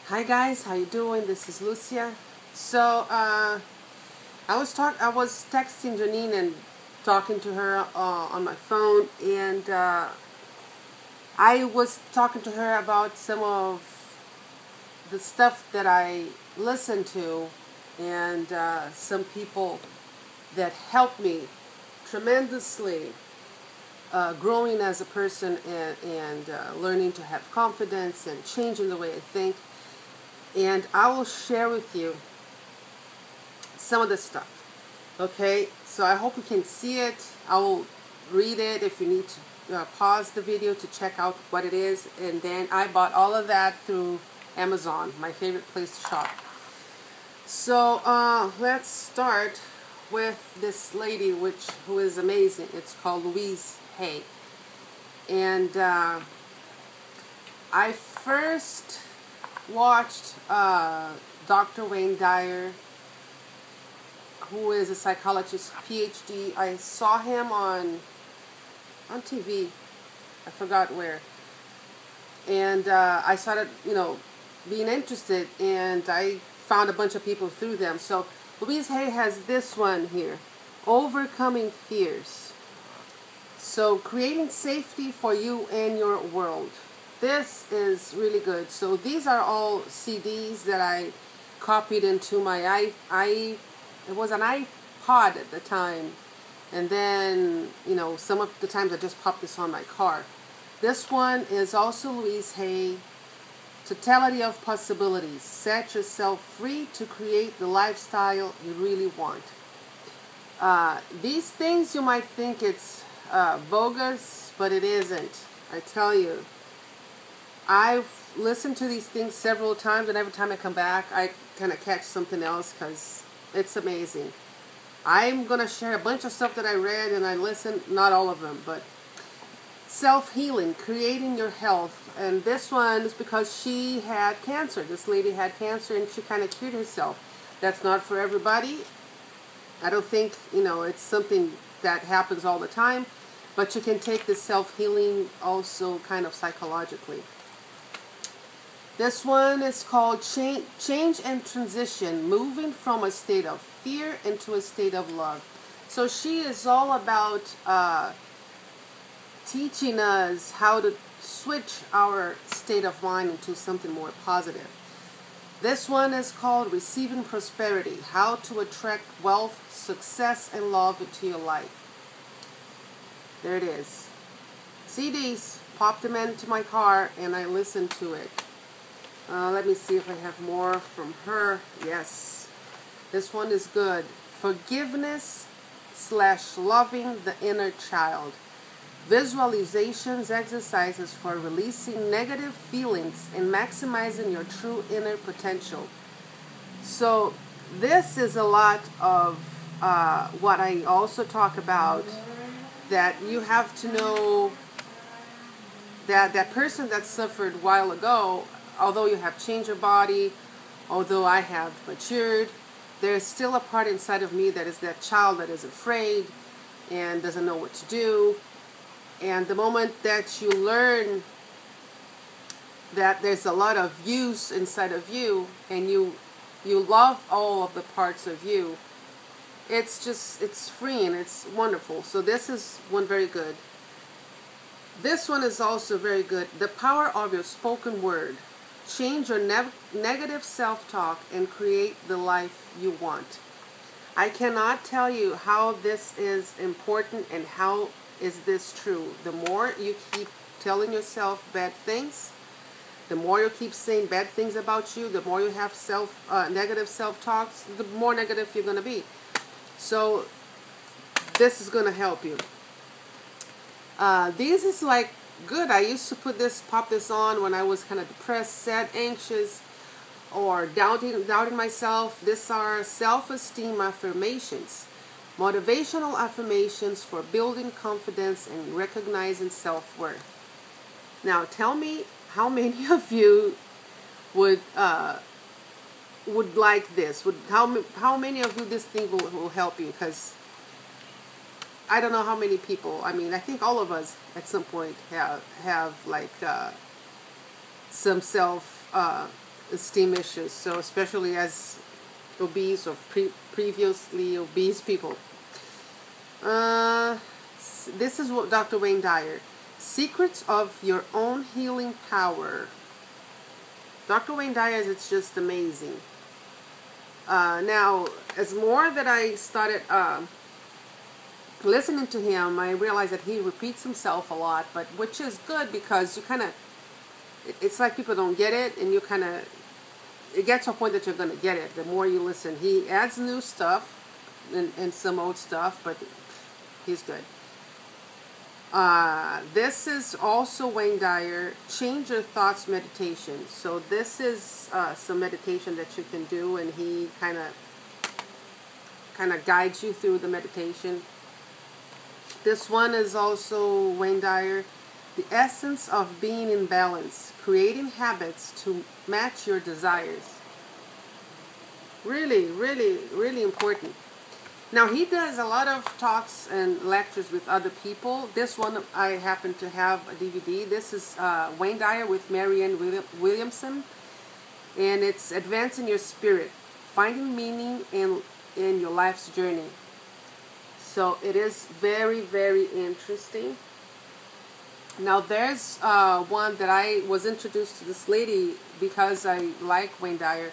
Hi guys, how you doing? This is Lucia. So I was texting Janine and talking to her on my phone, and I was talking to her about some of the stuff that I listen to, and some people that helped me tremendously growing as a person and learning to have confidence and changing the way I think. And I will share with you some of this stuff. Okay, so I hope you can see it. I will read it if you need to pause the video to check out what it is. And then I bought all of that through Amazon, my favorite place to shop. So let's start with this lady who is amazing. It's called Louise Hay. And I first watched Dr. Wayne Dyer, who is a psychologist, PhD. I saw him on TV. I forgot where. And I started, being interested, and I found a bunch of people through them. So Louise Hay has this one here, Overcoming Fears. So creating safety for you and your world. This is really good. So these are all CDs that I copied into my it was an iPod at the time. And then, some of the times I just popped this on my car. This one is also Louise Hay, Totality of Possibilities. Set yourself free to create the lifestyle you really want. These things you might think it's bogus, but it isn't. I tell you. I've listened to these things several times, and every time I come back, I kind of catch something else because it's amazing. I'm going to share a bunch of stuff that I read and I listened, not all of them, but self-healing, creating your health. And this one is because she had cancer. This lady had cancer and she kind of cured herself. That's not for everybody. I don't think, it's something that happens all the time, but you can take this self-healing also kind of psychologically. This one is called Change and Transition, moving from a state of fear into a state of love. So she is all about teaching us how to switch our state of mind into something more positive. This one is called Receiving Prosperity, how to attract wealth, success, and love into your life. There it is. CDs, popped them into my car, and I listened to it. Let me see if I have more from her. Yes. This one is good. Forgiveness / loving the inner child. Visualizations exercises for releasing negative feelings and maximizing your true inner potential. So this is a lot of what I also talk about, that you have to know that that person that suffered a while ago, although you have changed your body, although I have matured, there's still a part inside of me that is that child that is afraid and doesn't know what to do. And the moment that you learn that there's a lot of use inside of you, and you love all of the parts of you, it's freeing, it's wonderful. So this is one very good. This one is also very good. The Power of Your Spoken Word. Change your negative self-talk and create the life you want. I cannot tell you how this is important and how is this true. The more you keep telling yourself bad things, the more you keep saying bad things about you, the more you have negative self-talks, the more negative you're going to be. So this is going to help you. This is like good. I used to pop this on when I was kind of depressed, sad, anxious, or doubting myself. These are self-esteem affirmations, motivational affirmations for building confidence and recognizing self-worth. Now, tell me how many of you would like this? How many of you this thing will help you? Because I don't know how many people. I mean, I think all of us at some point have like some self self-esteem issues. So especially as obese or previously obese people. This is what Dr. Wayne Dyer. Secrets of your own healing power. Dr. Wayne Dyer, it's just amazing. Now, as more that I started listening to him, I realized that he repeats himself a lot, but which is good because you kind of, it's like people don't get it, and you kind of, it gets to a point that you're going to get it the more you listen. He adds new stuff and some old stuff, but he's good. This is also Wayne Dyer, Change Your Thoughts Meditation. So this is some meditation that you can do, and he kind of guides you through the meditation. This one is also Wayne Dyer, The Essence of Being in Balance, Creating Habits to Match Your Desires. Really, really, really important. Now, he does a lot of talks and lectures with other people. This one, I happen to have a DVD. This is Wayne Dyer with Marianne Williamson. And it's Advancing Your Spirit, Finding Meaning in Your Life's Journey. So it is very, very interesting. Now, there's one that I was introduced to this lady because I like Wayne Dyer.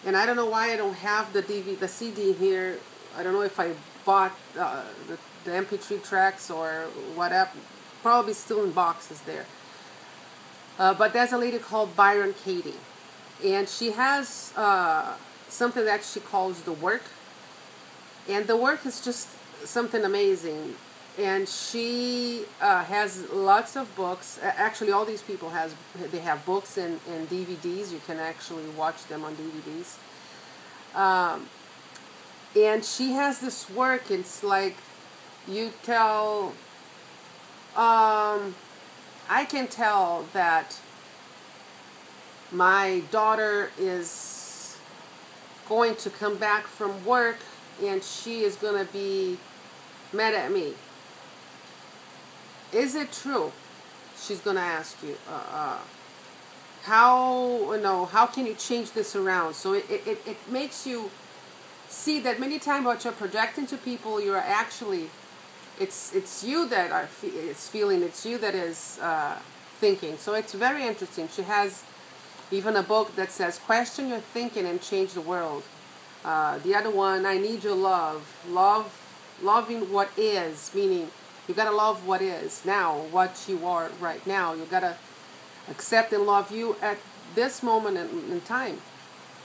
And I don't know why I don't have the CD here. I don't know if I bought the MP3 tracks or whatever. Probably still in boxes there. But there's a lady called Byron Katie. And she has something that she calls the work. And the work is just something amazing. And she has lots of books. Actually, all these people have books and DVDs. You can actually watch them on DVDs. And she has this work. It's like you tell. I can tell that my daughter is going to come back from work, and she is going to be mad at me. Is it true? She's going to ask you. How can you change this around? So it makes you see that many times what you're projecting to people, you're actually, it's you that are it's feeling, it's you that is thinking. So it's very interesting. She has even a book that says, Question Your Thinking and Change the World. The other one, I Need Your Love. Loving what is, meaning you got to love what is now, what you are right now. You got to accept and love you at this moment in time.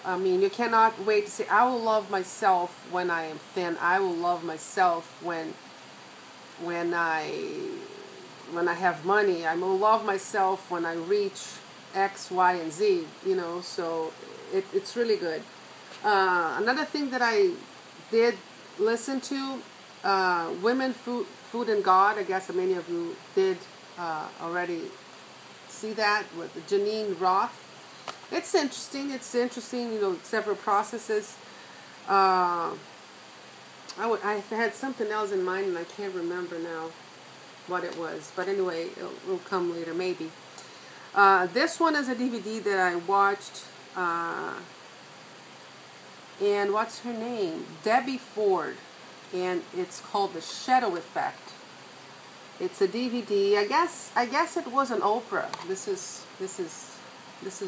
I mean, you cannot wait to say, I will love myself when I am thin. I will love myself when I have money. I will love myself when I reach X, Y, and Z. So it's really good. Another thing that I did listen to, Women, Food, and God. I guess many of you did already see that with Janine Roth. It's interesting. Several processes. I had something else in mind, and I can't remember now what it was. But anyway, it'll come later, maybe. This one is a DVD that I watched. And what's her name? Debbie Ford. And it's called The Shadow Effect. It's a DVD. I guess it was on Oprah. This is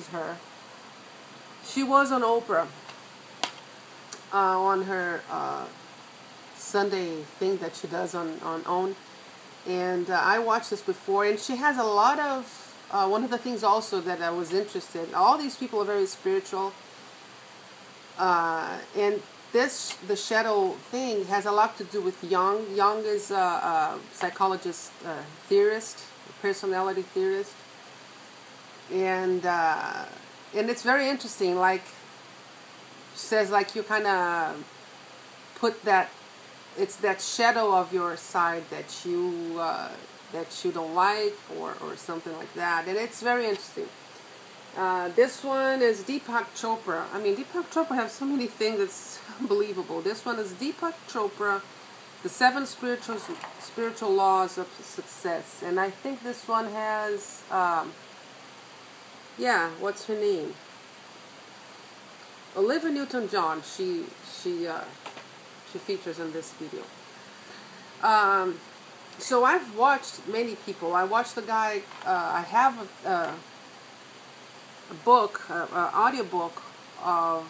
her. She was on Oprah on her Sunday thing that she does on OWN. And I watched this before, and she has a lot of one of the things also that I was interested. All these people are very spiritual, and the shadow thing has a lot to do with Jung. Jung is a psychologist, theorist, personality theorist, and it's very interesting. Like, says like you kind of put that, it's that shadow of your side that you don't like or something like that, and it's very interesting. This one is Deepak Chopra. I mean, Deepak Chopra has so many things that's unbelievable. This one is Deepak Chopra, The 7 Spiritual Laws of Success. And I think this one has, what's her name? Olivia Newton-John, she features in this video. So I've watched many people. I watched the guy. I have a book, audio book of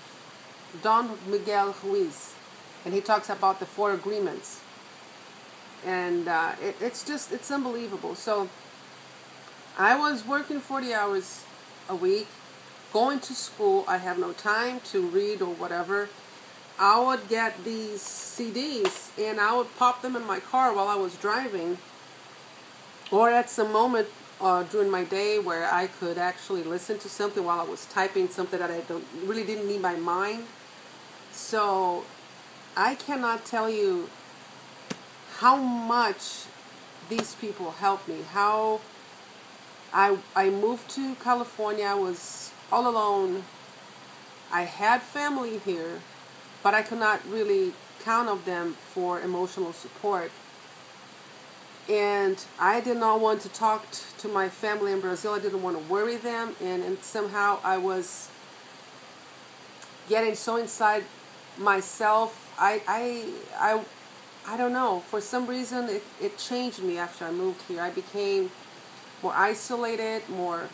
Don Miguel Ruiz, and he talks about the 4 agreements, and it's unbelievable. So I was working 40 hours a week, going to school. I have no time to read or whatever. I would get these CDs and I would pop them in my car while I was driving, or at some moment during my day where I could actually listen to something while I was typing something that I really didn't need my mind. So I cannot tell you how much these people helped me. How I moved to California. I was all alone. I had family here, but I could not really count on them for emotional support. And I did not want to talk to my family in Brazil. I didn't want to worry them. And somehow I was getting so inside myself. I don't know. For some reason, it changed me after I moved here. I became more isolated, more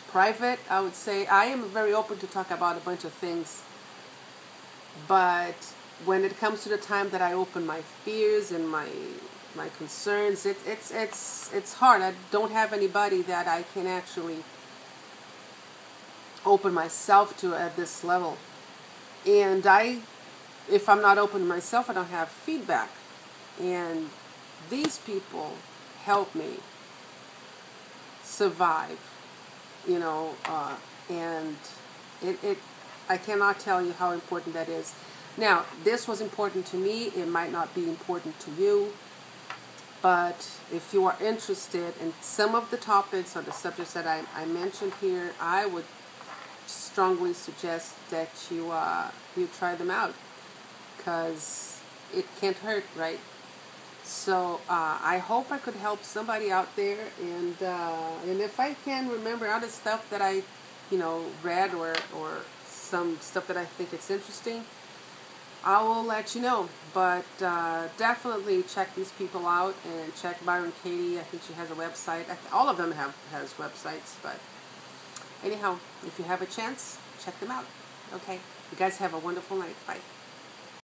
private, I would say. I am very open to talk about a bunch of things. But when it comes to the time that I open my fears and my concerns, it's hard. I don't have anybody that I can actually open myself to at this level. And if I'm not open to myself, I don't have feedback. And these people help me survive, and I cannot tell you how important that is. Now, this was important to me. It might not be important to you, but if you are interested in some of the topics or the subjects that I mentioned here, I would strongly suggest that you try them out, because it can't hurt, right? So I hope I could help somebody out there, and if I can remember other stuff that I read or some stuff that I think it's interesting, I will let you know. But definitely check these people out, and check Byron Katie. I think she has a website. All of them has websites, but anyhow, if you have a chance, check them out. Okay, you guys have a wonderful night. Bye.